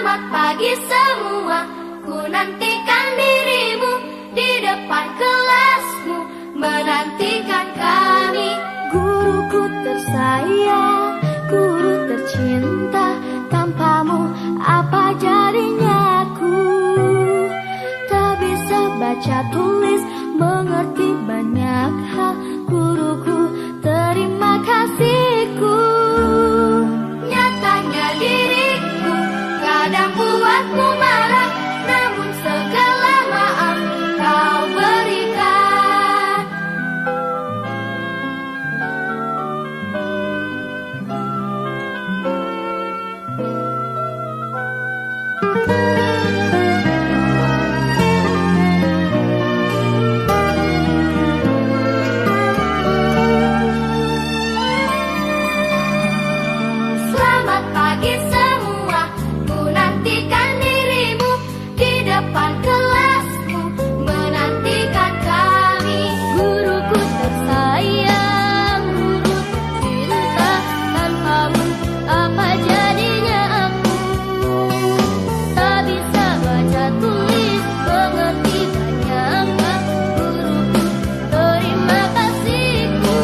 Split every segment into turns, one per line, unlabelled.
Selamat pagi semua, ku nantikan dirimu di depan kelasmu, menantikan kami. Guruku tersayang, guru tercinta, tanpamu apa jadinya aku? Tak bisa baca tulis, mengerti banyak hal. Guruku, terima kasihku. Nyatanya diriku kadang buatmu marah, namun segala maaf kau berikan. Selamat pagi semua, ku nantikan dirimu di depan kelasmu, menantikan kami. Guruku tersayang, guru tercinta, tanpamu apa jadinya aku? Tak bisa baca tulis, mengerti banyak hal. Guruku, terima kasihku.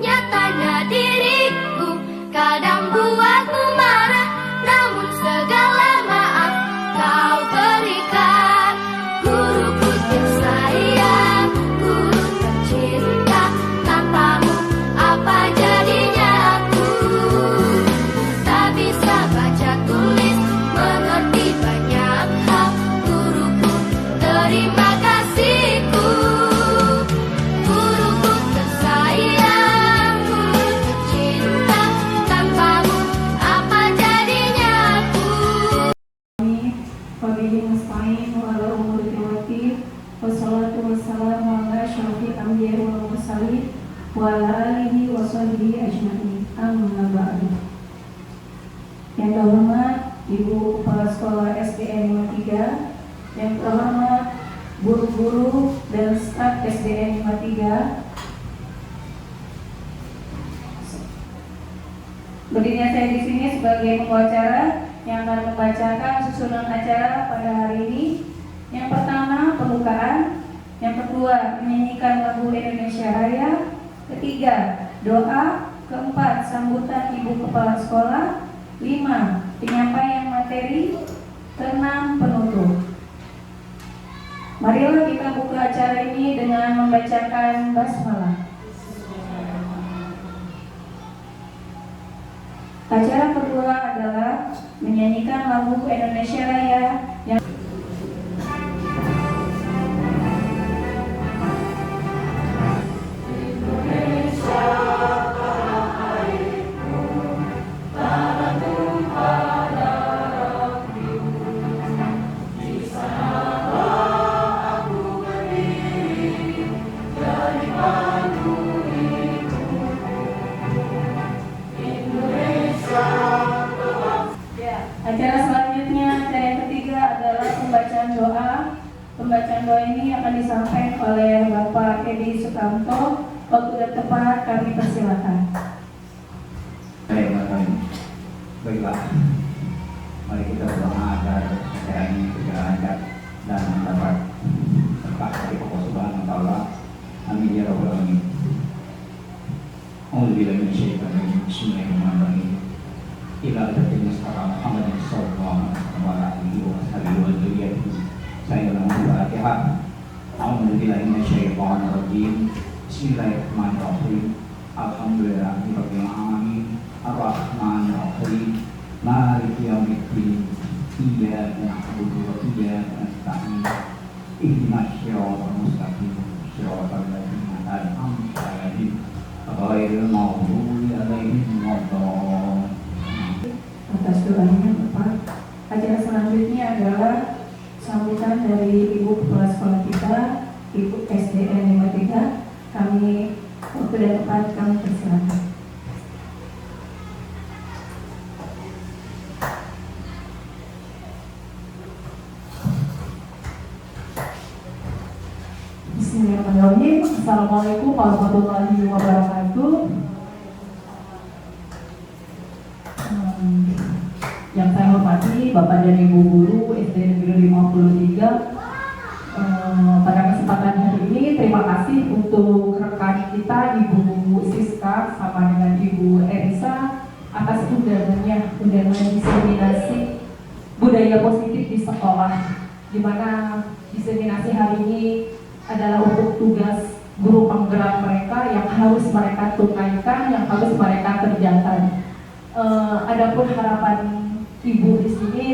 Nyatanya diriku kadang buatmu marah, namun segala maaf kau berikan. Guruku tersayang, guru tercinta, tanpamu apa jadinya aku? Tak bisa baca tulis, mengerti banyak hal. Guruku, terima kasihku. Guruku tersayang, guru tercinta, tanpamu apa jadinya aku?
Wabillahi nasta'in wa ala umuri tawakil. Wassalatu wassalamu ala asyrafil anbiya'i wal mursalin wa ala alihi wa sahbihi ajma'in. Amma ba'du. Yang terhormat Ibu Kepala Sekolah SDN 53, yang terhormat guru-guru dan staf SDN 53. Berdirinya saya di sini sebagai pembawa acara yang akan membacakan susunan acara pada hari ini. Yang pertama, pembukaan. Yang kedua, menyanyikan lagu Indonesia Raya. Ketiga, doa. Keempat, sambutan Ibu Kepala Sekolah. 5, penyampaian materi. Keenam, penutup. Marilah kita buka acara ini dengan membacakan basmalah. Acara kedua adalah menyanyikan lagu Indonesia Raya yang acara selanjutnya, acara yang ketiga adalah pembacaan doa. Pembacaan doa ini akan disampaikan oleh Bapak Edi Sukamto. Waktu dan tempat kami persilakan.
Baiklah, mari kita berdoa agar acara ini berjalan lancar dan mendapat berkah dari Allah Subhanahu wa Ta'ala. Amin ya rabbal alamin. A'udzubillahi minasyaitonir rajim. Bismillahirrahmanirrahim. Ila hadatin Mustafa Muhammad sallallahu alaihi wa sallam wa dzurriyyatihi. Saya ulangi Al-Fatihah. A'udzubillahi minasyaitonir rajim. Bismillahirrahmanirrahim. Alhamdulillahirabbil alamin. Ar-Rahmanir-Rahim. Maliki yaumiddin. Iyyaka na'budu wa iyyaka nasta'in. Ihdinas siratal mustaqim. Siratal ladzina an'amta 'alaihim ghairil maghdubi 'alaihim waladdallin.
Atas doanya Bapak. Acara selanjutnya adalah sambutan dari Ibu Kepala Sekolah kita, Ibu SDN 53. Kami waktu dan tempat kami persilakan.
Bismillahirrahmanirrahim. Assalamualaikum warahmatullahi wabarakatuh. Yang saya hormati Bapak dan Ibu Guru SD Negeri 53. Pada kesempatan hari ini terima kasih untuk rekan kita Ibu Siska sama dengan Ibu Erisa atas undangan diseminasi budaya positif di sekolah, di mana diseminasi hari ini adalah untuk tugas guru penggerak mereka yang harus mereka tunaikan, yang harus mereka kerjakan. Adapun harapan Ibu di sini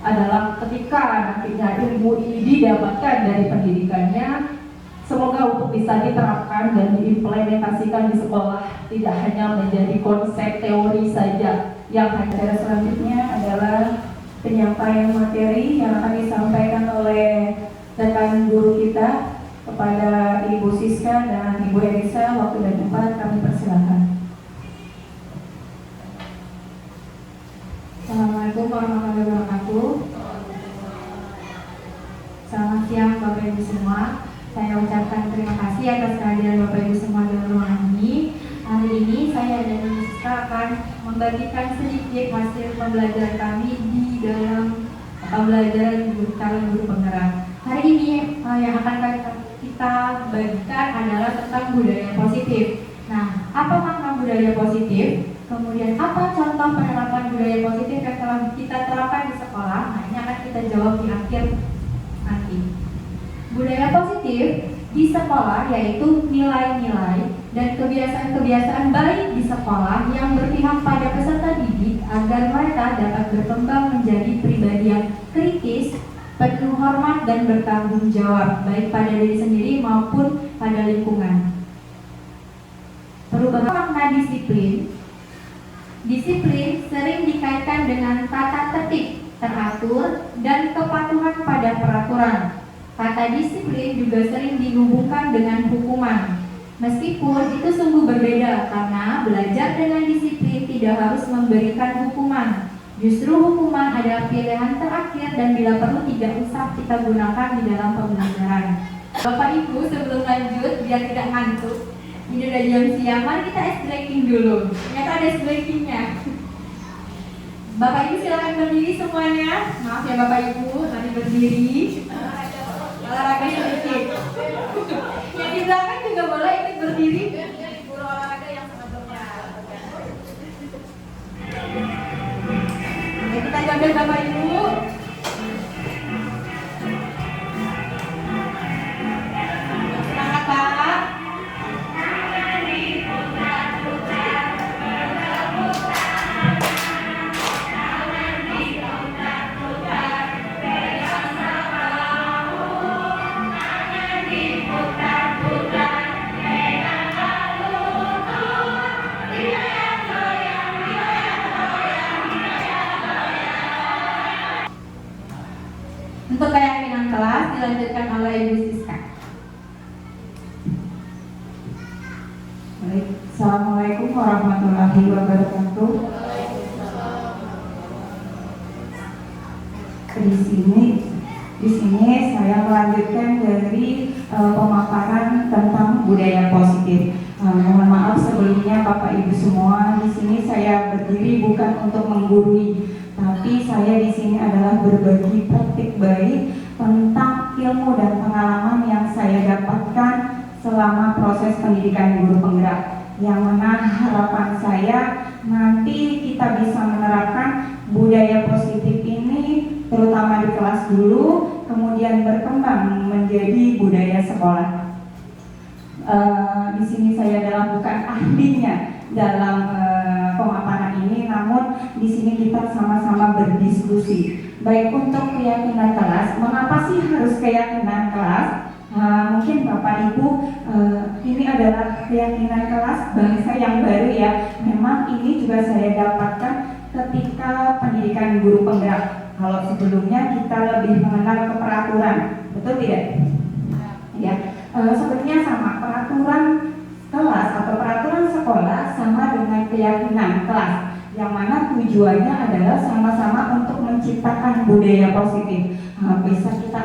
adalah ketika nantinya ilmu ini didapatkan dari pendidikannya, semoga untuk bisa diterapkan dan diimplementasikan di sekolah, tidak hanya menjadi konsep teori saja. Yang acara selanjutnya adalah penyampaian materi yang akan disampaikan oleh rekan guru kita kepada Ibu Siska dan Ibu Elisa. Waktu dan tempat kami persilakan.
Assalamualaikum warahmatullahi wabarakatuh. Selamat siang Bapak Ibu semua. Saya ucapkan terima kasih atas kehadiran Bapak Ibu semua dalam ruangan ini. Hari ini saya dan Ibu Siska akan membagikan sedikit hasil pembelajaran kami di dalam pembelajaran calon guru penggerak. Hari ini yang akan kita bagikan adalah tentang budaya positif. Nah, apa makna budaya positif? Kemudian apa contoh penerapan budaya positif yang telah kita terapkan di sekolah? Nah, ini akan kita jawab di akhir nanti. Budaya positif di sekolah yaitu nilai-nilai dan kebiasaan-kebiasaan baik di sekolah yang berpihak pada peserta didik agar mereka dapat berkembang menjadi pribadi yang kritis, penuh hormat dan bertanggung jawab baik pada diri sendiri maupun pada lingkungan. Perubahan makna disiplin. Disiplin sering dikaitkan dengan tata tertib, teratur, dan kepatuhan pada peraturan. Kata disiplin juga sering dihubungkan dengan hukuman. Meskipun itu sungguh berbeda karena belajar dengan disiplin tidak harus memberikan hukuman. Justru hukuman adalah pilihan terakhir dan bila perlu tidak usah kita gunakan di dalam pembelajaran. Bapak Ibu, sebelum lanjut biar tidak ngantuk, ini udah jam siang, mari kita ice breaking dulu. Ternyata ada ice breakingnya. Bapak Ibu silakan berdiri semuanya. Maaf ya Bapak Ibu, nanti berdiri. Olahraga sedikit. Yang di belakang juga boleh ikut berdiri. Guru olahraga yang sebelumnya. Ya, kita joget Bapak Ibu. Semangat Pak. Untuk keyakinan kelas dilanjutkan oleh Ibu Siska.
Baik, Assalamualaikum warahmatullahi wabarakatuh. Di sini saya melanjutkan dari pemaparan tentang budaya positif. Mohon maaf sebelumnya Bapak Ibu semua, di sini saya berdiri bukan untuk menggurui, tapi saya di sini adalah berbagi praktik baik tentang ilmu dan pengalaman yang saya dapatkan selama proses pendidikan guru penggerak. Yang mana harapan saya nanti kita bisa menerapkan budaya positif ini terutama di kelas dulu, kemudian berkembang menjadi budaya sekolah. Di sini saya adalah bukan ahlinya dalam pemaparan ini, namun di sini kita sama-sama berdiskusi. Baik untuk keyakinan kelas, mengapa sih harus keyakinan kelas? Mungkin Bapak Ibu, ini adalah keyakinan kelas bangsa yang baru ya. Memang ini juga saya dapatkan ketika pendidikan guru penggerak. Kalau sebelumnya kita lebih mengenal ke peraturan, betul tidak? Ya, sebenarnya sama peraturan kelas atau peraturan sekolah sama dengan keyakinan kelas, yang mana tujuannya adalah sama-sama untuk menciptakan budaya positif. Bisa kita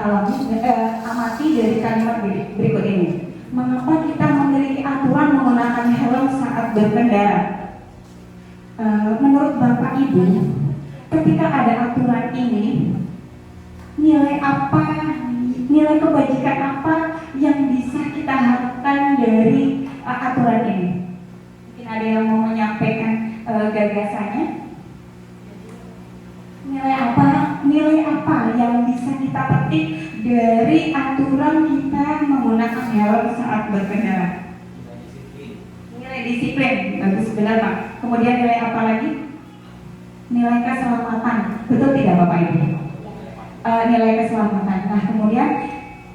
amati dari kalimat berikut ini. Mengapa kita memiliki aturan menggunakan helm saat berkendara? Menurut Bapak Ibu, ketika ada aturan ini, nilai apa, nilai kebajikan apa yang bisa kita harapkan dari aturan ini? Mungkin ada yang mau menyampaikan gagasannya. Nilai apa yang bisa kita petik dari aturan kita menggunakan helm saat berkendara? Nilai disiplin, bagus, benar Pak. Kemudian nilai apa lagi? Nilai keselamatan, betul tidak Bapak Ibu? Nilai keselamatan. Nah, kemudian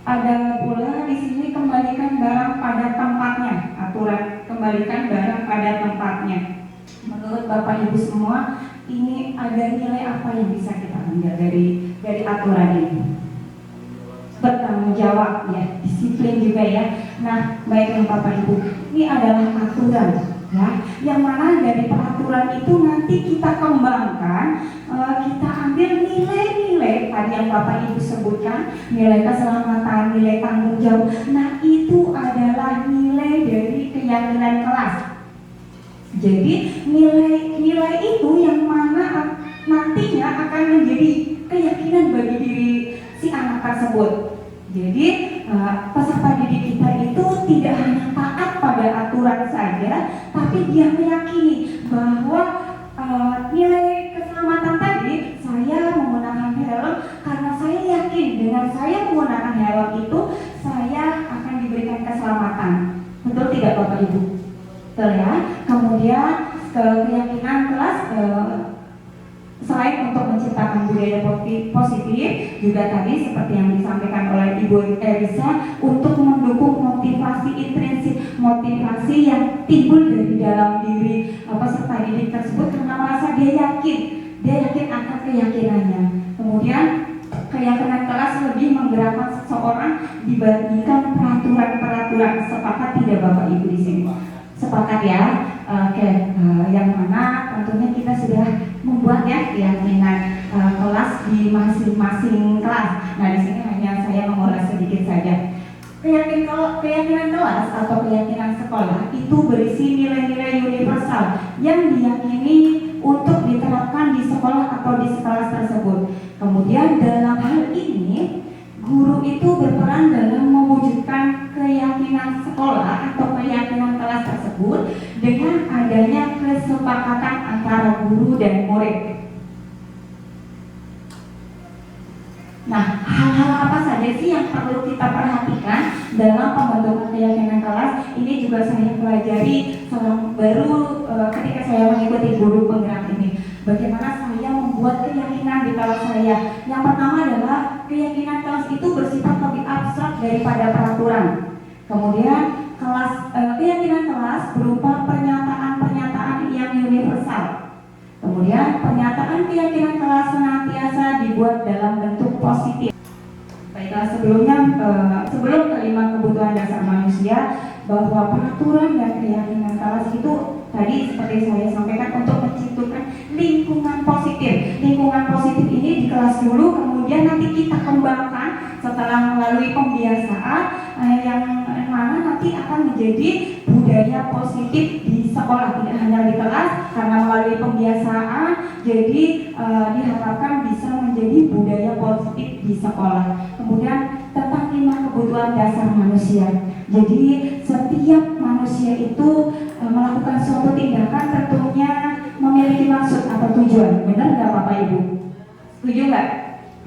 ada pula di sini kembalikan barang pada tempatnya. Aturan kembalikan barang pada tempatnya. Menurut Bapak Ibu semua, ini ada nilai apa yang bisa kita ambil dari aturan ini? Bertanggung jawab, ya, disiplin juga ya. Nah, baiklah Bapak Ibu, ini adalah aturan, ya, yang mana dari peraturan itu nanti kita kembangkan, kita ambil nilai-nilai tadi yang Bapak Ibu sebutkan, nilai keselamatan, nilai tanggung jawab. Nah, itu adalah nilai dari keyakinan kelas. Jadi nilai itu yang mana nantinya akan menjadi keyakinan bagi diri si anak tersebut. Jadi peserta didik kita itu tidak hanya taat pada aturan saja, tapi dia meyakini bahwa nilai keselamatan tadi, saya menggunakan helm karena saya yakin dengan saya menggunakan helm itu saya akan diberikan keselamatan. Betul tidak Bapak Ibu? Betul ya. Kemudian keyakinan kelas selain untuk menciptakan budaya positif, juga tadi seperti yang disampaikan oleh Ibu Elisa, untuk mendukung motivasi intrinsik, motivasi yang timbul dari dalam diri peserta didik tersebut karena merasa dia yakin akan keyakinannya. Kemudian keyakinan kelas lebih menggerakkan seseorang dibandingkan peraturan-peraturan. Sepakat tidak Bapak Ibu di sini? Sepakat ya. Oke, yang mana tentunya kita sudah membuat ya keyakinan kelas di masing-masing kelas. Nah, di sini hanya saya mengulas sedikit saja. Keyakinan kelas atau keyakinan sekolah itu berisi nilai-nilai universal yang diyakini untuk diterapkan di sekolah atau di kelas tersebut. Kemudian dalam hal ini guru itu berperan dalam mewujudkan keyakinan sekolah atau keyakinan kelas tersebut dengan adanya kesepakatan antara guru dan murid. Nah, hal-hal apa saja sih yang perlu kita perhatikan dalam pembentukan keyakinan kelas? Ini juga saya pelajari baru ketika saya mengikuti guru penggerak ini. Bagaimana saya membuat keyakinan di kelas saya? Yang pertama adalah keyakinan kelas itu bersifat lebih abstrak daripada peraturan. Kemudian keyakinan kelas berupa pernyataan-pernyataan yang universal. Kemudian pernyataan keyakinan kelas senantiasa dibuat dalam bentuk positif. Baiklah, sebelum kelima kebutuhan dasar manusia, bahwa peraturan dan keyakinan kelas itu tadi seperti saya sampaikan untuk menciptakan lingkungan positif. Lingkungan positif ini di kelas dulu, kemudian nanti kita kembangkan setelah melalui pembiasaan yang mana nanti akan menjadi budaya positif di sekolah, tidak hanya di kelas, karena melalui pembiasaan jadi diharapkan bisa menjadi budaya positif di sekolah. Kemudian tentang 5 kebutuhan dasar manusia. Jadi setiap manusia itu melakukan suatu tindakan tentunya memiliki maksud atau tujuan. Benar nggak Bapak Ibu? Setuju nggak?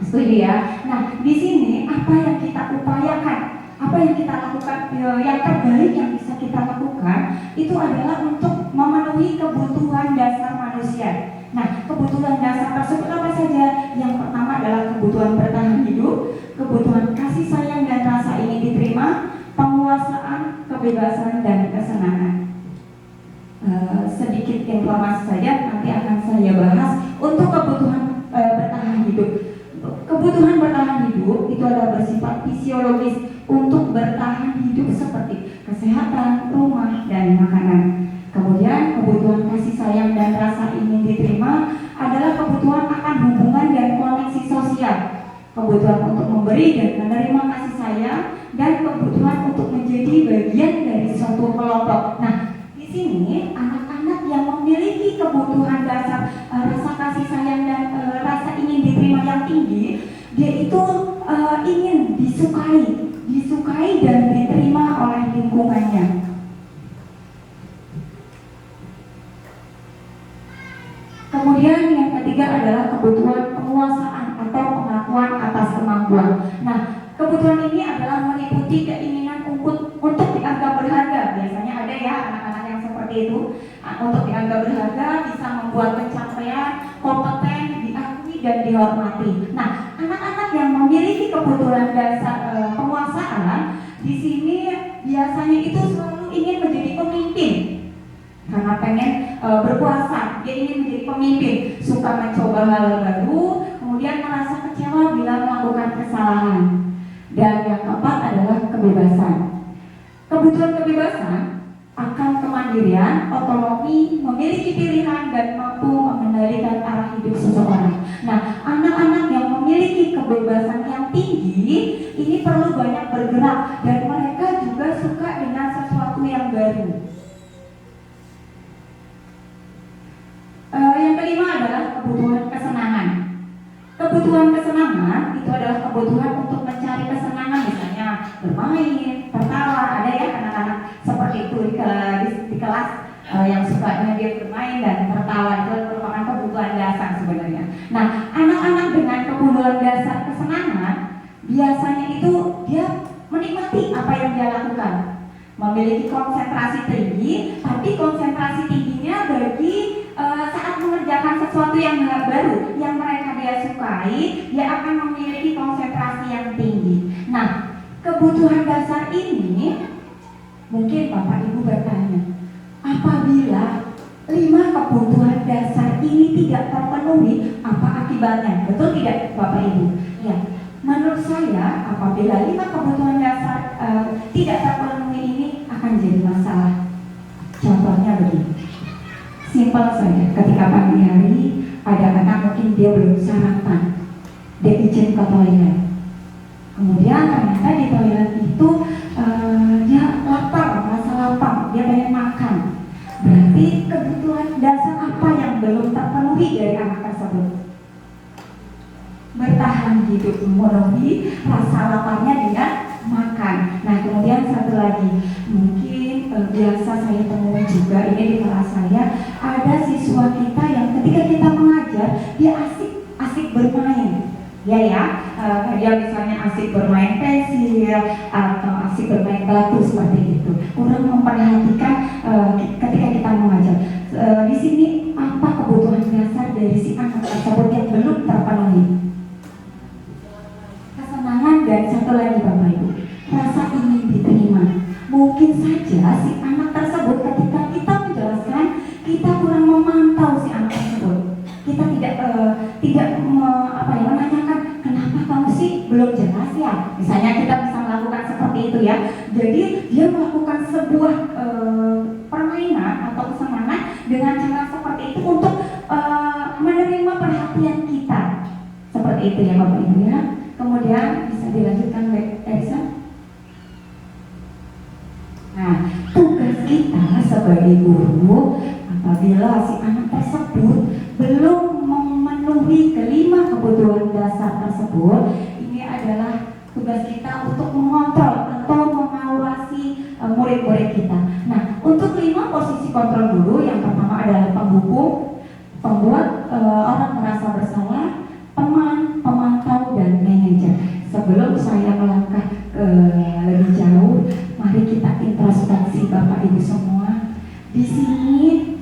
Setuju ya. Nah, di sini apa yang kita upayakan, apa yang kita lakukan, yang terbaik yang bisa kita lakukan itu adalah untuk memenuhi kebutuhan dasar manusia. Nah, kebutuhan dasar tersebut apa saja? Yang pertama adalah kebutuhan bertahan hidup, kebutuhan kasih sayang dan rasa ingin diterima, penguasaan, kebebasan, dan kesenangan. Sedikit informasi saja nanti akan saya bahas untuk kebutuhan bertahan hidup. Kebutuhan bertahan hidup itu adalah bersifat fisiologis untuk bertahan hidup seperti kesehatan, rumah, dan makanan. Kemudian kebutuhan kasih sayang dan rasa ingin diterima adalah kebutuhan akan hubungan dan koneksi sosial. Kebutuhan untuk memberi dan menerima kasih sayang dan kebutuhan untuk menjadi bagian dari suatu kelompok. Nah, di sini anak-anak yang memiliki kebutuhan dasar rasa kasih
kasih sayang dan rasa ingin diterima yang tinggi, dia itu ingin disukai dan diterima oleh lingkungannya. Kemudian yang ketiga adalah kebutuhan penguasaan atau pengakuan atas kemampuan. Nah, kebutuhan ini adalah meliputi keinginan untuk dianggap berharga. Biasanya ada ya anak-anak yang seperti itu, untuk dianggap berharga, bisa membuat pencapaian, kompeten, diakui dan dihormati. Nah, anak-anak yang memiliki kebutuhan dasar penguasaan di sini biasanya itu selalu ingin menjadi pemimpin. Karena pengen berkuasa, dia ingin menjadi pemimpin, suka mencoba hal baru, kemudian merasa kecewa bila melakukan kesalahan. Dan yang keempat adalah kebebasan. Kebutuhan kebebasan akan kemandirian, otonomi, memiliki pilihan dan mampu mengendalikan arah hidup seseorang. Nah, anak-anak yang memiliki kebebasan yang tinggi ini perlu banyak bergerak dan mereka juga suka dengan sesuatu yang baru. Yang kelima adalah kebutuhan kesenangan. Kebutuhan kesenangan itu adalah kebutuhan untuk mencari kesenangan, misalnya bermain, tertawa. Ada ya anak-anak seperti itu di kelas yang sukanya dia bermain dan tertawa. Itu merupakan kebutuhan dasar sebenarnya. Nah, anak-anak dengan kebutuhan dasar kesenangan biasanya itu dia menikmati apa yang dia lakukan, memiliki konsentrasi tinggi, tapi konsentrasi tingginya bagi saat mengerjakan sesuatu yang baru yang mereka dia sukai, dia akan memiliki konsentrasi yang tinggi. Nah, kebutuhan dasar ini mungkin Bapak Ibu bertanya, apabila 5 kebutuhan dasar ini tidak terpenuhi, apa akibatnya? Betul tidak Bapak Ibu? Ya, menurut saya apabila 5 kebutuhan dasar tidak terpenuhi ini akan jadi masalah. Contohnya begini, simpel saja, ketika pagi hari ada anak mungkin dia belum sarapan, dia izin ke toilet, kemudian ternyata di toilet itu dia lapar, merasa lapar, dia pengen makan. Berarti kebutuhan dasar apa yang belum terpenuhi dari anak tersebut? Bertahan hidup, memenuhi rasa laparnya dengan makan. Nah, kemudian satu lagi, mungkin biasa saya temui juga ini di kelas saya, ada siswa kita yang ketika kita mengajar dia asik bermain, dia misalnya asik bermain pensil atau asik bermain batu seperti itu, kurang memperhatikan ketika kita mengajar. Di sini apa kebutuhan dasar dari si anak tersebut yang belum terpenuhi? Kesenangan dan satu lagi Bapak Ibu, rasa ingin diterima. Mungkin saja si anak tersebut ketika kita menjelaskan, kita kurang memantau si anak tersebut. Kita tidak menanyakan kenapa kamu sih belum jelas ya. Misalnya kita bisa melakukan seperti itu ya. Jadi dia melakukan sebuah permainan atau kesenangan dengan cara seperti itu untuk menerima perhatian kita. Seperti itu ya Bapak Ibu ya. Kemudian bisa dilanjutkan Mbak Elsa. Nah, tugas kita sebagai guru apabila si anak tersebut belum memenuhi kelima kebutuhan dasar tersebut, ini adalah tugas kita untuk mengontrol atau mengawasi murid-murid kita. Nah, untuk 5 posisi kontrol guru, yang pertama adalah penghukum, pembuat orang merasa bersalah, teman, pemantau, dan manajer. Sebelum saya melangkah lebih jauh, mari kita introspeksi Bapak Ibu semua. Di sini,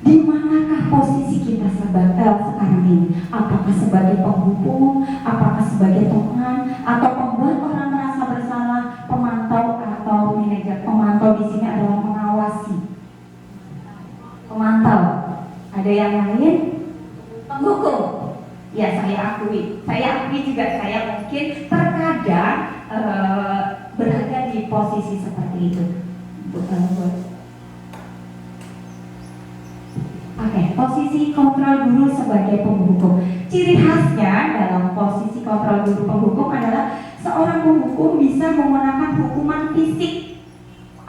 di manakah posisi kita sekarang ini? Apakah sebagai penghukum, apakah sebagai teman, atau pembuat orang merasa bersalah, pemantau atau manajer? Pemantau di sini adalah mengawasi. Pemantau. Ada yang lain? Penghukum. Ya, saya akui juga saya mungkin terkadang berada di posisi seperti itu. Oke, posisi kontrol guru sebagai penghukum. Ciri khasnya dalam posisi kontrol guru penghukum adalah seorang penghukum bisa menggunakan hukuman fisik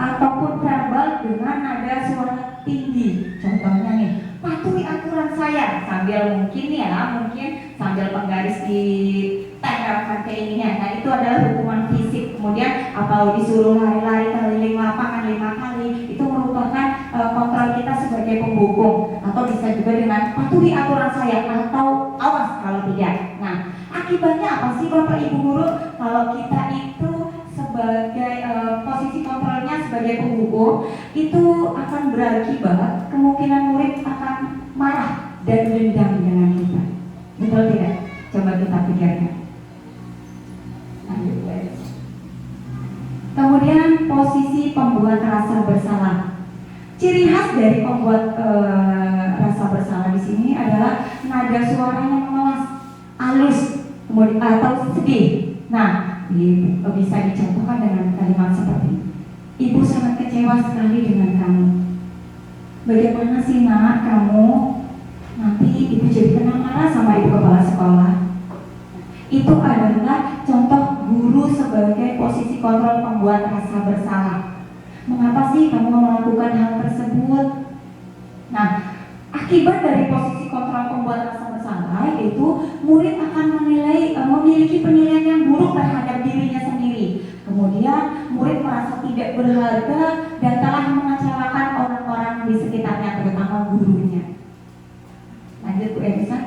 ataupun verbal dengan nada suara tinggi. Contohnya nih, patuhi aturan saya sambil mungkin sambil penggaris di tempelkan ke ininya. Nah, itu adalah hukuman fisik. Kemudian atau disuruh lari-lari keliling lapangan 5 kali, itu merupakan kontrol kita sebagai pembuku. Atau bisa juga dengan patuhi aturan saya atau awas kalau tidak. Nah, akibatnya apa sih Bapak Ibu guru kalau kita itu sebagai posisi kontrolnya sebagai pembuku, itu akan berakibat kemungkinan murid akan marah dan dendam dengan kita. Betul tidak? Coba kita pikirkan. Lanjut, guys. Kemudian posisi pembuat rasa bersalah. Ciri khas dari pembuat rasa bersalah di sini adalah nada suaranya mengemas, halus, kemudian atau sedih. Nah, bisa dicontohkan dengan kalimat seperti ini. Ibu sangat kecewa sekali dengan kamu. Bagaimana sih nak kamu? Nanti ibu jadi kena marah sama ibu kepala sekolah. Itu adalah contoh guru sebagai posisi kontrol pembuat rasa bersalah. Mengapa sih kamu melakukan hal tersebut? Nah, akibat dari posisi kontrol pembuat rasa bersalah yaitu murid akan memiliki penilaian yang buruk terhadap dirinya sendiri. Kemudian murid merasa tidak berharga dan telah mengecewakan orang-orang di sekitarnya, terutama gurunya. Lanjut Bu Elisa.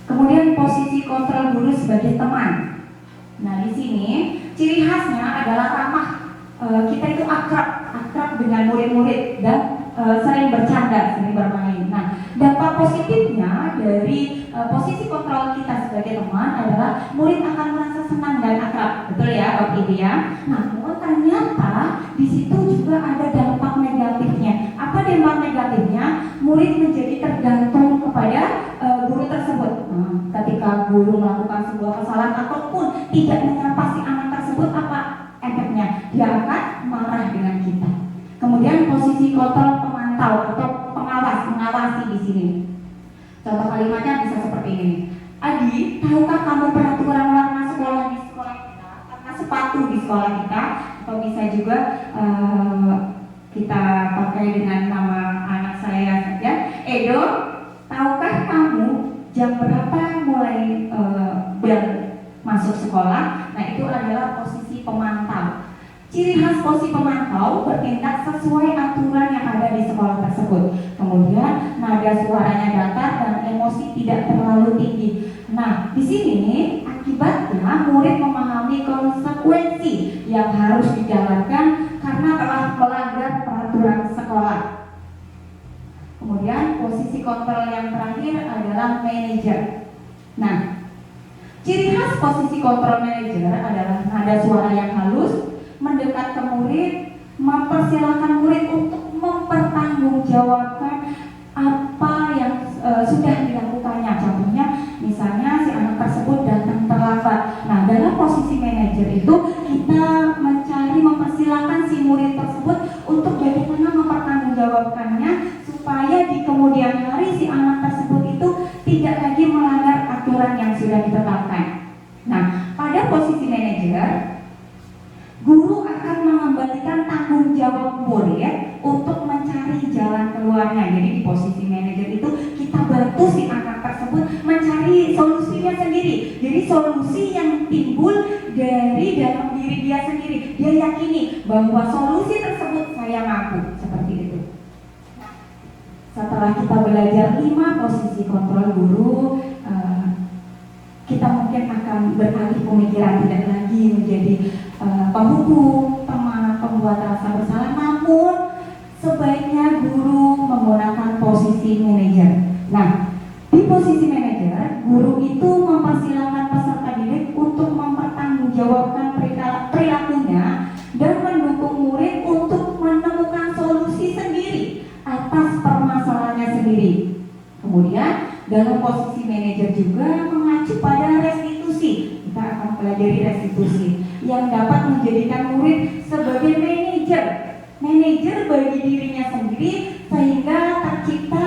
Kemudian posisi kontrol guru sebagai teman. Nah, di sini ciri khasnya adalah ramah. Kita itu akrab dengan murid-murid dan sering bercanda, sering bermain. Nah, dampak positifnya dari posisi kontrol kita sebagai teman adalah murid akan merasa senang dan akrab, betul ya Bapak Ibu ya. Namun ternyata di situ juga ada dampak negatifnya. Apa dampak negatifnya? Murid menjadi tergantung kepada guru tersebut. Ketika guru melakukan sebuah kesalahan ataupun tidak menyapa si anak tersebut, apa efeknya? Dia akan marah dengan kita. Kemudian posisi kontrol pemantau atau pengawas, mengawasi di sini. Contoh kalimatnya bisa seperti ini. Adi, tahukah kamu peraturan warna sekolah di sekolah kita? Warna sepatu di sekolah kita, atau bisa juga kita pakai dengan nama anak saya saja. Edo, tahukah kamu jam berapa mulai bel masuk sekolah? Nah, itu adalah posisi pemantau. Ciri khas posisi pemantau bertindak sesuai aturan yang ada di sekolah tersebut. Kemudian nada suaranya datar dan emosi tidak terlalu tinggi. Nah, di sini akibatnya murid memahami konsekuensi yang harus dijalankan karena telah melanggar peraturan sekolah. Kemudian posisi kontrol yang terakhir adalah manajer. Nah, ciri khas posisi kontrol manajer adalah nada suara yang halus, mendekat ke murid, mempersilahkan murid untuk mempertanggungjawabkan apa yang sudah dilakukannya. Contohnya, misalnya si anak tersebut datang terlambat. Nah, dalam posisi manajer itu kita mencari, mempersilahkan si murid tersebut untuk bagaimana mempertanggungjawabkannya supaya di kemudian hari si anak tersebut itu tidak lagi melanggar aturan yang sudah ditetapkan. Nah, pada posisi manajer, guru akan mengembalikan tanggung jawab murid untuk mencari jalan keluarnya. Jadi di posisi manajer itu kita bantu si anak tersebut mencari solusinya sendiri. Jadi solusi yang timbul dari dalam diri dia sendiri. Dia yakini bahwa solusi tersebut saya mampu. Seperti itu. Setelah kita belajar 5 posisi kontrol guru, kita mungkin akan beralih pemikiran, tidak lagi menjadi pembuku, teman, pembuat rasa bersalah, namun sebaiknya guru menggunakan posisi manajer. Nah, di posisi manajer, guru itu mempersilahkan peserta didik untuk mempertanggungjawabkan perilakunya dan mendukung murid untuk menemukan solusi sendiri atas permasalahannya sendiri. Kemudian dalam posisi manajer juga mengacu pada restitusi. Kita akan pelajari restitusi yang dapat menjadikan murid sebagai manajer bagi dirinya sendiri sehingga tercipta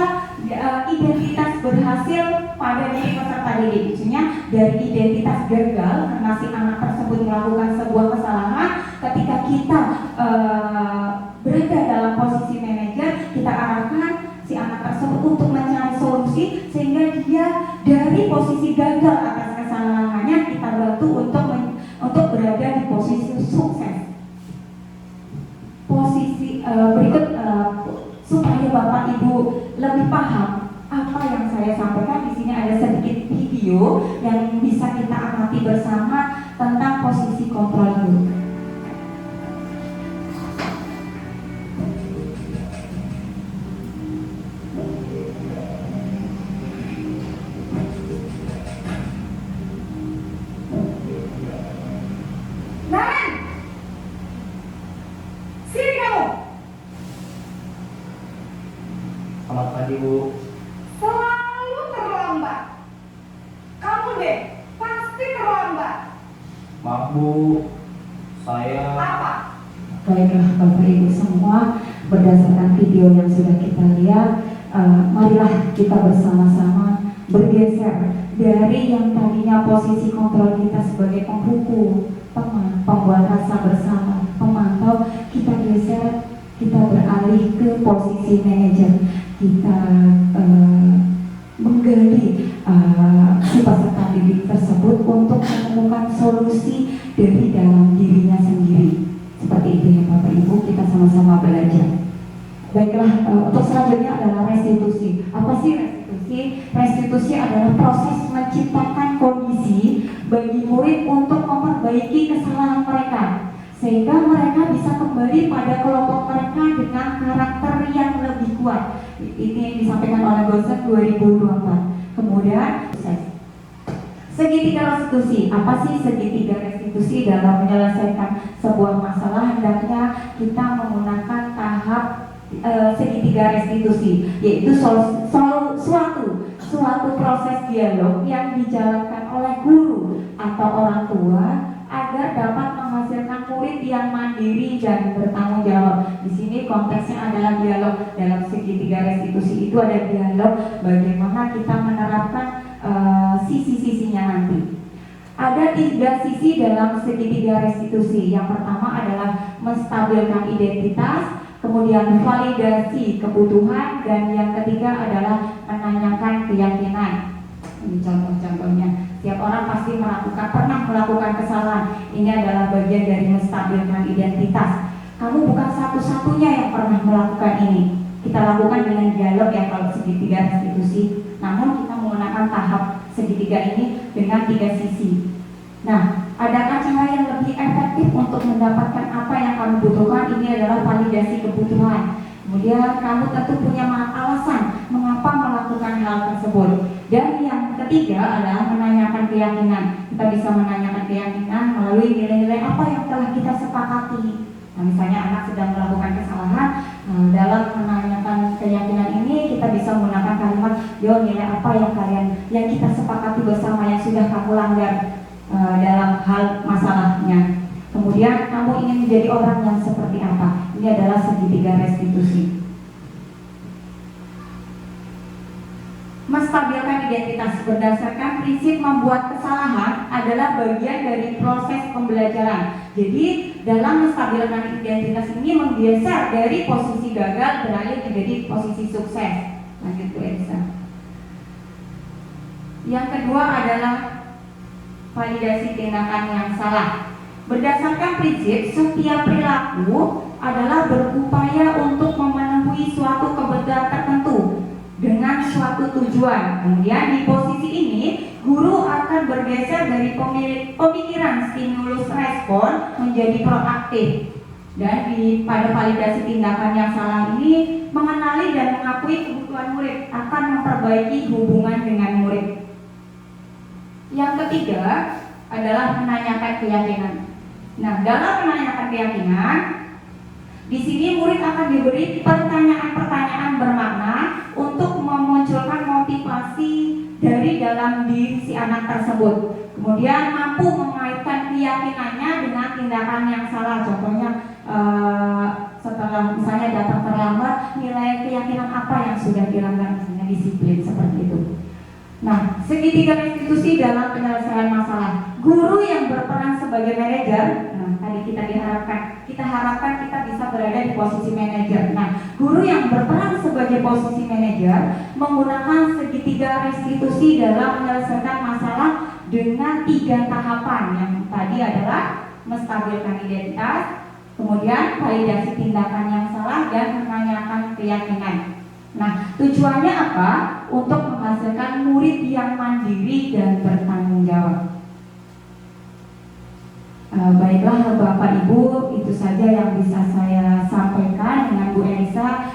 identitas berhasil pada diri peserta didik. Maksudnya dari identitas gagal karena si anak tersebut melakukan sebuah kesalahan, ketika kita berada dalam posisi manajer, kita berada di posisi sukses. Posisi berikut supaya Bapak Ibu lebih paham apa yang saya sampaikan di sini, ada sedikit video yang bisa kita amati bersama tentang posisi kontrol guru. Naran, sini kamu.
Selamat pagi, Bu.
Selalu terlambat. Kamu deh, pasti terlambat.
Maaf, Bu. Saya
Apa? Baiklah Bapak Ibu semua, berdasarkan video yang sudah kita lihat, marilah kita bersama-sama bergeser dari yang tadinya posisi kontrol kita sebagai penghukum, teman, pembuat rasa bersama, pemantau, kita geser, kita beralih ke posisi manajer. Kita menggali si peserta didik tersebut untuk menemukan solusi dari dalam dirinya sendiri. Seperti itu ya Bapak Ibu, kita sama-sama belajar. Baiklah, untuk selanjutnya adalah restitusi. Apa sih restitusi? Restitusi adalah proses menciptakan kondisi bagi murid untuk memperbaiki kesalahan mereka, sehingga mereka bisa kembali pada kelompok mereka dengan karakter yang lebih kuat. Ini disampaikan oleh Gosen 2024. Kemudian segitiga restitusi. Apa sih segitiga restitusi? Dalam menyelesaikan sebuah masalah hendaknya kita menggunakan tahap segitiga restitusi, yaitu suatu proses dialog yang dijalankan oleh guru atau orang tua agar dapat menghasilkan murid yang mandiri dan bertanggung jawab. Di sini konteksnya adalah dialog. Dalam segitiga restitusi itu ada dialog bagaimana kita menerapkan sisi-sisinya nanti. Ada 3 sisi dalam segitiga restitusi. Yang pertama adalah menstabilkan identitas, kemudian validasi kebutuhan, dan yang ketiga adalah menanyakan keyakinan. Ini contoh-contohnya. Setiap orang pasti pernah melakukan kesalahan. Ini adalah bagian dari menstabilkan identitas. Kamu bukan satu-satunya yang pernah melakukan ini. Kita lakukan dengan dialog ya kalau segitiga restitusi. Namun kita menggunakan tahap segitiga ini dengan 3 sisi. Nah, adakah cara yang lebih efektif untuk mendapatkan apa yang kamu butuhkan? Ini adalah validasi kebutuhan. Kemudian kamu tentu punya alasan mengapa melakukan hal tersebut. Dan yang ketiga adalah menanyakan keyakinan. Kita bisa menanyakan keyakinan melalui nilai-nilai apa yang telah kita sepakati. Nah, misalnya anak sedang melakukan kesalahan, dalam menanyakan keyakinan ini kita bisa menggunakan kalimat, yo nilai apa yang kita sepakati bersama yang sudah kamu langgar dalam hal masalahnya. Kemudian kamu ingin menjadi orang yang seperti apa? Ini adalah segitiga restitusi. Menstabilkan identitas berdasarkan prinsip membuat kesalahan adalah bagian dari proses pembelajaran. Jadi dalam menstabilkan identitas ini menggeser dari posisi gagal beralih menjadi posisi sukses. Lanjut Bu Elisa. Yang kedua adalah validasi tindakan yang salah. Berdasarkan prinsip, setiap perilaku adalah berupaya untuk memenuhi suatu kebutuhan tertentu dengan suatu tujuan. Kemudian di posisi ini, guru akan bergeser dari pemikiran stimulus respon menjadi proaktif. Dan pada validasi tindakan yang salah ini, mengenali dan mengakui kebutuhan murid akan memperbaiki hubungan dengan murid. Yang ketiga adalah menanyakan keyakinan. Nah, dalam menanyakan keyakinan, di sini murid akan diberi pertanyaan-pertanyaan bermakna untuk memunculkan motivasi dari dalam diri si anak tersebut. Kemudian mampu mengaitkan keyakinannya dengan tindakan yang salah. Contohnya setelah misalnya datang terlambat, nilai keyakinan apa yang sudah dilanggar, misalnya disiplin seperti itu. Nah, segitiga restitusi dalam penyelesaian masalah. Guru yang berperan sebagai manajer, nah tadi kita harapkan kita bisa berada di posisi manajer. Nah, guru yang berperan sebagai posisi manajer menggunakan segitiga restitusi dalam menyelesaikan masalah dengan 3 tahapan yang tadi adalah menstabilkan identitas, kemudian validasi tindakan yang salah, dan menanyakan keyakinan. Nah, tujuannya apa? Untuk menghasilkan murid yang mandiri dan bertanggung jawab. Baiklah Bapak Ibu, itu saja yang bisa saya sampaikan dengan Bu Elisa.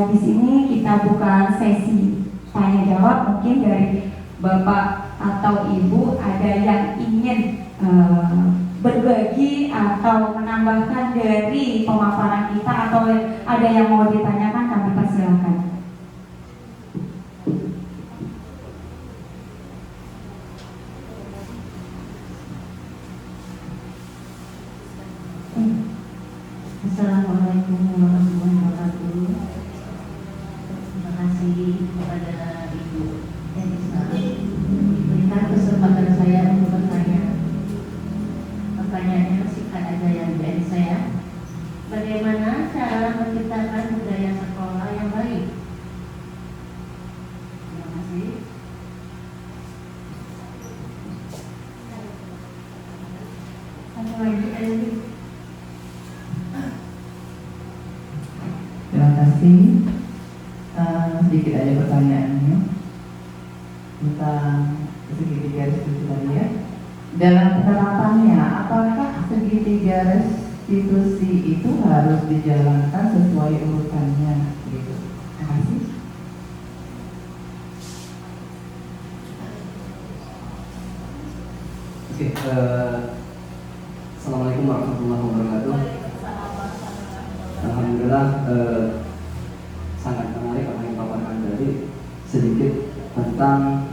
Di sini kita buka sesi tanya jawab. Mungkin dari Bapak atau Ibu ada yang ingin berbagi atau menambahkan dari pemaparan kita, atau ada yang mau ditanyakan, kami persilakan.
Assalamualaikum warahmatullahi wabarakatuh. Terima kasih kepada Ibu Elisa diberikan kesempatan saya untuk bertanya. Pertanyaannya singkat aja ya Bu Elisa ya. Bagaimana cara menciptakan budaya sekolah yang baik? Terima kasih. Satu lagi Elisa.
Terima kasih. Sedikit aja pertanyaannya tentang segitiga restitusi tadi ya. Dalam penerapannya, apakah segitiga restitusi itu harus dijalankan sesuai urutannya? Gitu. Terima kasih.
Oke, Assalamualaikum warahmatullahi wabarakatuh. Alhamdulillah, sangat menarik apa yang dipaparkan tadi, sedikit tentang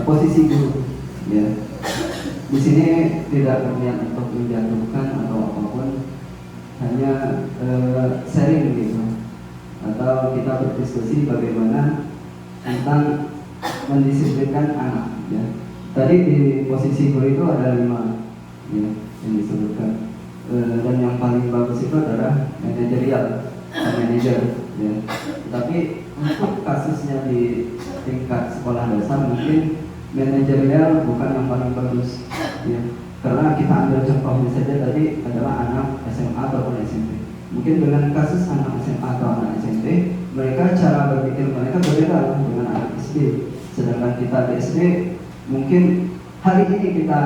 posisi guru. Ya, di sini tidak berniat untuk menjatuhkan atau apapun, hanya sharing gitu, atau kita berdiskusi bagaimana tentang mendisiplinkan anak. Ya, tadi di posisi guru itu ada 5 ya, yang disebutkan. Dan yang paling bagus itu adalah manajerial, manajer ya. Tapi untuk kasusnya di tingkat sekolah dasar mungkin manajerial bukan yang paling bagus ya. Karena kita ambil contohnya saja tadi adalah anak SMA ataupun SMP. Mungkin dengan kasus anak SMA atau anak SMP, mereka cara berpikir mereka berbeda dengan anak SD. Sedangkan kita di SD mungkin hari ini kita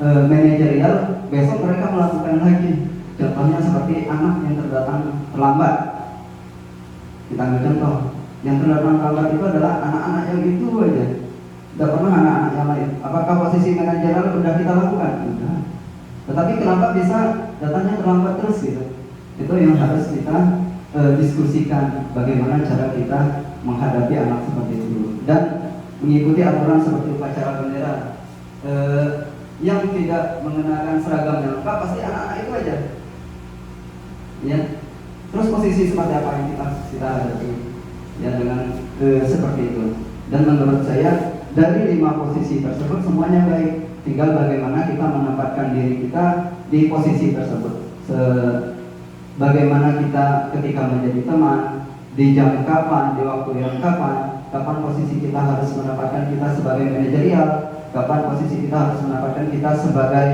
manajerial, besok mereka melakukan lagi. Contohnya seperti anak yang terdatang terlambat. Kita ambil contoh, yang terdatang terlambat itu adalah anak-anak yang itu aja. Tidak pernah anak-anak yang lain. Apakah posisi manajerial sudah kita lakukan? Sudah. Tetapi kenapa bisa datangnya terlambat terus gitu? Itu yang harus kita diskusikan. Bagaimana cara kita menghadapi anak seperti itu dan mengikuti aturan seperti upacara bendera. Yang tidak mengenakan seragam yang lengkap pasti anak-anak itu aja ya. Terus posisi seperti apa yang kita hadapi ya dengan seperti itu. Dan menurut saya dari 5 posisi tersebut semuanya baik, tinggal bagaimana kita menempatkan diri kita di posisi tersebut. Bagaimana kita ketika menjadi teman, di jam kapan, di waktu yang kapan posisi kita harus menempatkan kita sebagai manajerial, kapan posisi kita harus menempatkan kita sebagai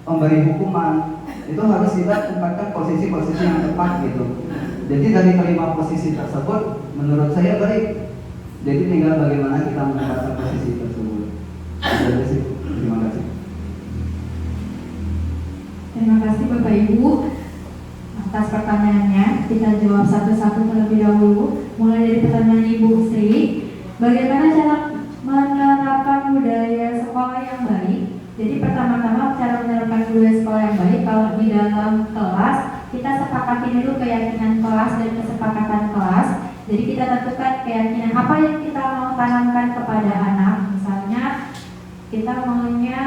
pemberi hukuman. Itu harus kita tempatkan posisi-posisi yang tepat gitu. Jadi dari kelima posisi tersebut menurut saya baik. Jadi tinggal bagaimana kita menempatkan posisi tersebut. Terima kasih.
Terima kasih Bapak Ibu atas pertanyaannya. Kita jawab satu-satu terlebih dahulu. Mulai dari pertanyaan Ibu Sri, bagaimana cara menerapkan budaya sekolah yang baik? Jadi pertama-tama cara menerapkan budaya sekolah yang baik, kalau di dalam kelas kita sepakati dulu keyakinan kelas dan kesepakatan kelas. Jadi kita tentukan keyakinan apa yang kita mau tanamkan kepada anak. Misalnya kita maunya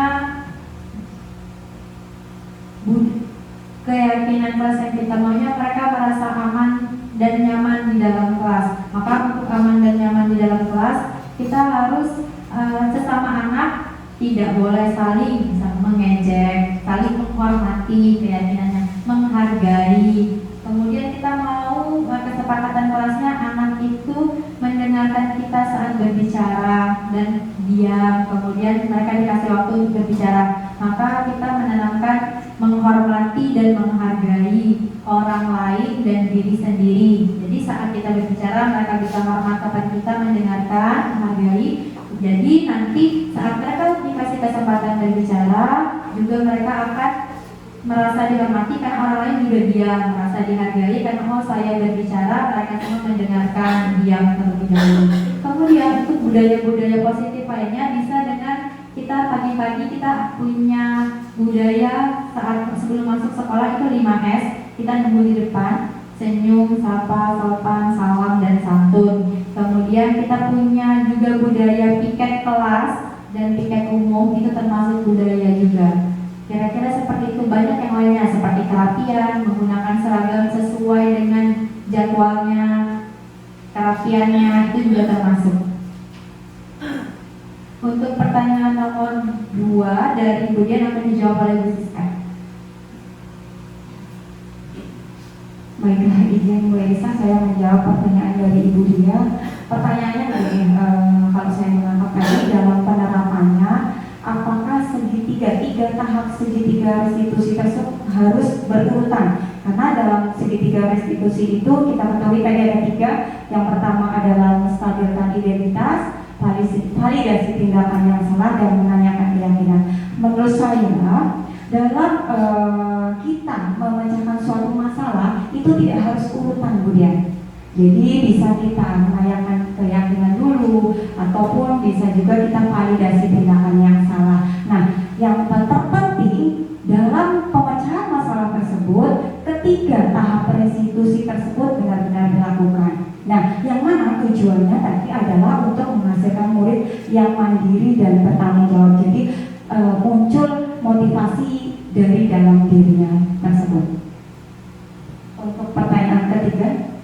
keyakinan kelas yang kita maunya mereka merasa aman dan nyaman di dalam kelas. Maka untuk aman dan nyaman di dalam kelas kita harus sesama anak tidak boleh saling mengejek, saling menghormati keyakinannya, menghargai. Kemudian kita mau kesepakatan kelasnya anak itu mendengarkan kita saat berbicara dan diam. Kemudian kemudian mereka dikasih waktu untuk berbicara. Maka kita menanamkan menghormati dan menghargai orang lain dan diri sendiri. Jadi saat kita berbicara, mereka bisa hormat kepada kita, mendengarkan, menghargai. Jadi nanti saat mereka dikasih kesempatan berbicara, juga mereka akan merasa dihormati karena orang lain juga diam, merasa dihargai karena oh saya berbicara, mereka semua mendengarkan, diam terlebih dahulu. Kemudian untuk budaya-budaya positif lainnya bisa dengan kita pagi-pagi kita punya budaya saat sebelum masuk sekolah itu 5S, kita nunggu di depan, senyum, sapa, sopan, salam, dan santun. Kemudian kita punya juga budaya piket kelas dan piket umum, itu termasuk budaya juga. Kira-kira seperti itu, banyak yang lainnya seperti kerapian, menggunakan seragam sesuai dengan jadwalnya, kerapiannya itu juga termasuk. Untuk pertanyaan nomor 2 dari Ibu Dian akan dijawab oleh Bu Siska.
Baiklah, izin Bu Elisa, saya menjawab pertanyaan dari Ibu Dian. Pertanyaannya begini, kalau saya menangkap tadi dalam penerapannya, apakah tiga tahap segitiga restitusi tersebut harus berurutan? Karena dalam segitiga restitusi itu kita ketahui tadi ada 3. Yang pertama adalah menstabilkan identitas, validasi tindakan yang salah, dan menanyakan keyakinan. Menurut saya dalam kita memecahkan suatu masalah itu tidak harus urutan, Bu Dian. Jadi bisa kita menanyakan keyakinan dulu, ataupun bisa juga kita validasi tindakan yang salah. Nah, yang terpenting dalam pemecahan masalah tersebut, ketiga tahap restitusi tersebut benar-benar dilakukan. Nah, yang mana tujuannya tadi adalah untuk menghasilkan murid yang mandiri dan bertanggung jawab. Jadi muncul motivasi dari dalam dirinya tersebut. Untuk pertanyaan ketiga,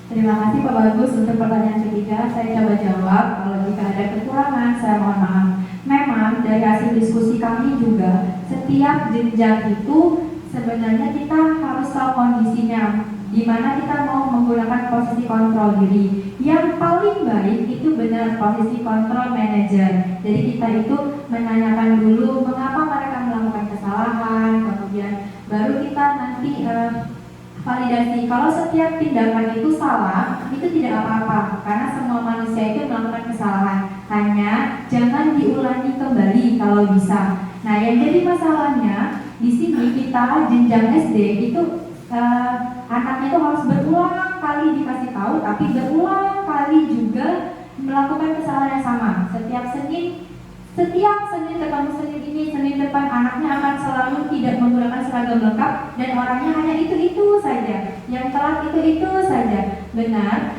Terima kasih Pak Bagus untuk pertanyaan ketiga. Saya coba jawab. Kalau jika ada kekurangan, saya mohon maaf. Memang dari hasil diskusi kami juga, setiap jenjang itu sebenarnya kita harus tahu kondisinya, di mana kita mau menggunakan posisi kontrol diri. Yang paling baik itu benar posisi kontrol manager. Jadi kita itu menanyakan dulu mengapa mereka melakukan kesalahan, kemudian baru kita nanti validasi. Kalau setiap tindakan itu salah, itu tidak apa-apa, karena semua manusia itu melakukan kesalahan. Hanya jangan diulangi kembali kalau bisa. Nah, yang jadi masalahnya di sini kita jenjang SD itu anaknya itu harus berulang kali dikasih tahu, tapi berulang kali juga melakukan kesalahan yang sama. Setiap Senin ketemu Senin ini, Senin depan anaknya akan selalu tidak menggunakan seragam lengkap dan orangnya hanya itu saja, yang telat itu saja. Benar,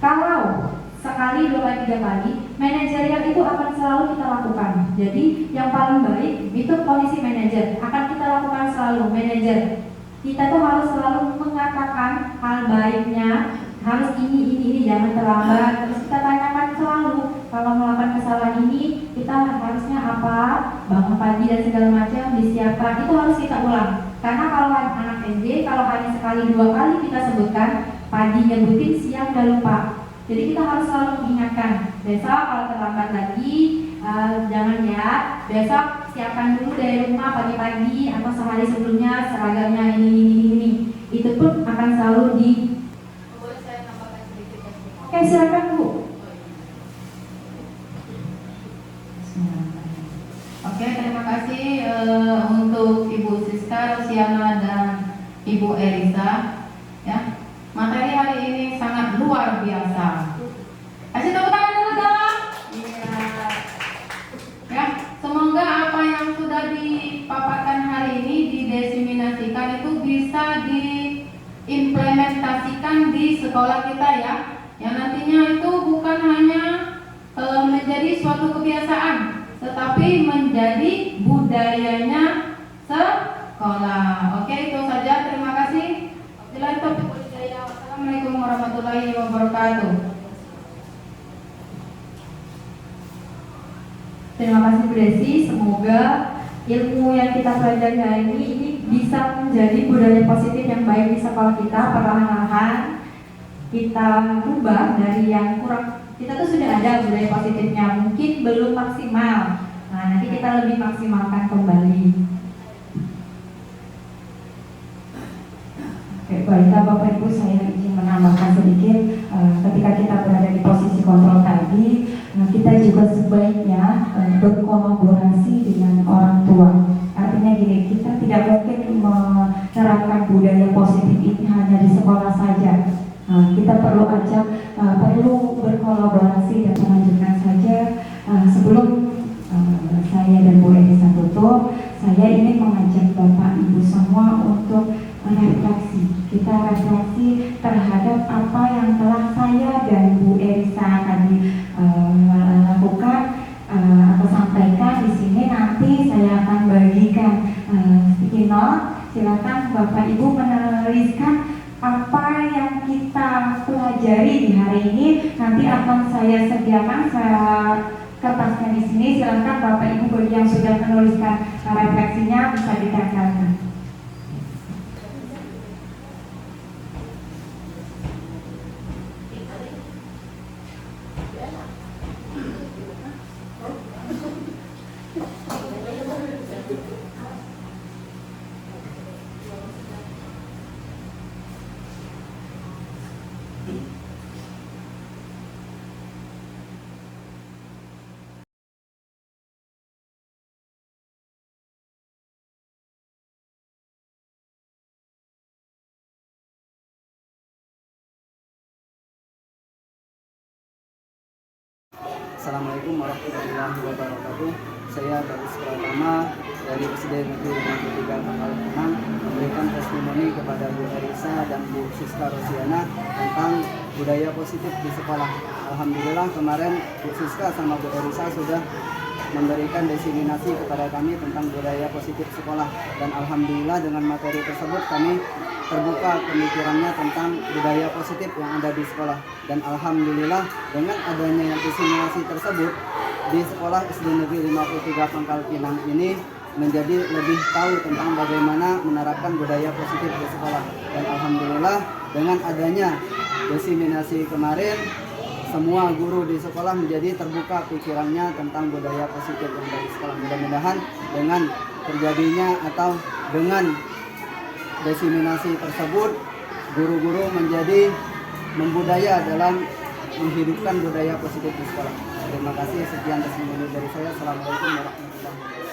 kalau sekali, 2 kali, 3 kali, manajerial itu akan selalu kita lakukan. Jadi yang paling baik itu polisi manajer akan kita lakukan selalu. Manajer kita tuh harus selalu mengatakan hal baiknya, harus ini jangan terlambat. Terus kita tanyakan selalu kalau melakukan kesalahan ini kita harusnya apa, bangun pagi dan segala macam disiapkan, itu harus kita ulang. Karena kalau anak SD kalau hanya sekali 2 kali kita sebutkan, pagi nyebutin, siang udah lupa. Jadi kita harus selalu mengingatkan, besok kalau terlambat lagi jangan ya, besok siapkan dulu dari rumah pagi-pagi atau sehari sebelumnya seragamnya ini. Itu pun akan selalu di. Boleh saya tambahkan sedikit? Oke, silakan Bu.
Oke, terima kasih untuk Ibu Siska, Rosiana, dan Ibu Elisa. Ya, materi hari ini sangat luar biasa. Kasih tepuk tangan dulu dong. Iya. Ya, semoga apa yang sudah dipaparkan hari ini didesiminasikan itu bisa diimplementasikan di sekolah kita ya. Yang nantinya itu bukan hanya menjadi suatu kebiasaan, tetapi menjadi budayanya sekolah. Oke, itu saja. Terima kasih. Assalamualaikum warahmatullahi wabarakatuh.
Terima kasih Bu Desi. Semoga ilmu yang kita pelajari hari ini bisa menjadi budaya positif yang baik di sekolah kita perlahan-lahan. kita rubah dari yang kurang. Kita tuh sudah ada budaya positifnya, mungkin belum maksimal. Nah, nanti kita lebih maksimalkan kembali.
Oke, baiklah Bapak Ibu, saya izin menambahkan sedikit. Ketika kita berada di posisi kontrol tadi, kita juga sebaiknya berkolaborasi dengan orang tua. Artinya gini, kita tidak mungkin menerapkan budaya positif ini hanya di sekolah saja. Kita perlu perlu berkolaborasi dan melanjutkan saja. Sebelum saya dan Bu Elisa tutup, saya ingin mengajak Bapak Ibu semua untuk refleksi. Kita refleksi terhadap apa yang telah saya dan Bu Elisa tadi lakukan atau sampaikan di sini. Nanti saya akan bagikan sticky note. Silakan Bapak Ibu menuliskan apa yang kita pelajari di hari ini. Nanti akan saya sediakan kertasnya di sini. Silakan Bapak Ibu bagi yang sudah menuliskan refleksinya bisa ditempelkan.
Assalamualaikum warahmatullahi wabarakatuh. Saya Bagus Pratama dari SD Negeri 53 Pangkal Pinang memberikan testimoni kepada Bu Elisa dan Bu Siska Rosiana tentang budaya positif di sekolah. Alhamdulillah kemarin Bu Siska sama Bu Elisa sudah memberikan diseminasi kepada kami tentang budaya positif sekolah, dan alhamdulillah dengan materi tersebut kami terbuka pemikirannya tentang budaya positif yang ada di sekolah. Dan alhamdulillah dengan adanya diseminasi tersebut di sekolah SD Negeri 53 Pangkal Pinang ini menjadi lebih tahu tentang bagaimana menerapkan budaya positif di sekolah. Dan alhamdulillah dengan adanya diseminasi kemarin, semua guru di sekolah menjadi terbuka pikirannya tentang budaya positif yang dari sekolah. Mudah-mudahan dengan terjadinya atau dengan diseminasi tersebut, guru-guru menjadi membudaya dalam menghidupkan budaya positif di sekolah. Terima kasih, sekian testimoni dari saya. Assalamualaikum warahmatullahi wabarakatuh.